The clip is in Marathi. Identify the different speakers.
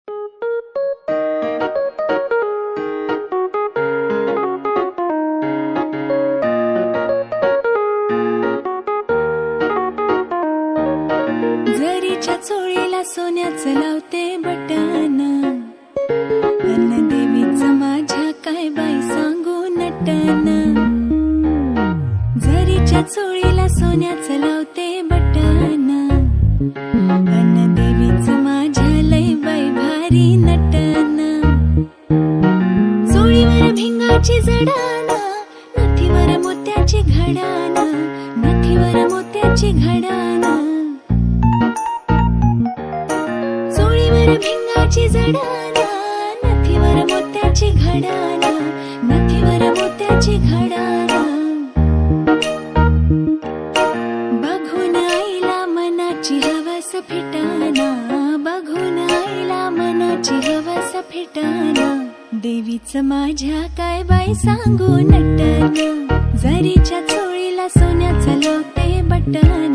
Speaker 1: जरीच्या चोळीला सोन्याचं लावते बटन, अन देवीचं माझ्या काय बाई सांगू नटन. जरीच्या चोळीला सोन्याचं लावते बटन, अन देवीचं माझ्या लय बाई भारी नटन. चोळीवर भिंगाची जडान, नथीवर मोत्याची घडान, नथीवर मोत्याची घडान. भिंगाची जडान, नथीवर मोत्याची घडान, नथीवर मोत्याची घडान. बघून आईला मनाची हवस फिटाना, बघून आईला मनाची हवस फिटाना. देवीचं माझ्या काय बाई सांगू नटन, जरीच्या चोळीला सोन्याचं लावते बटन,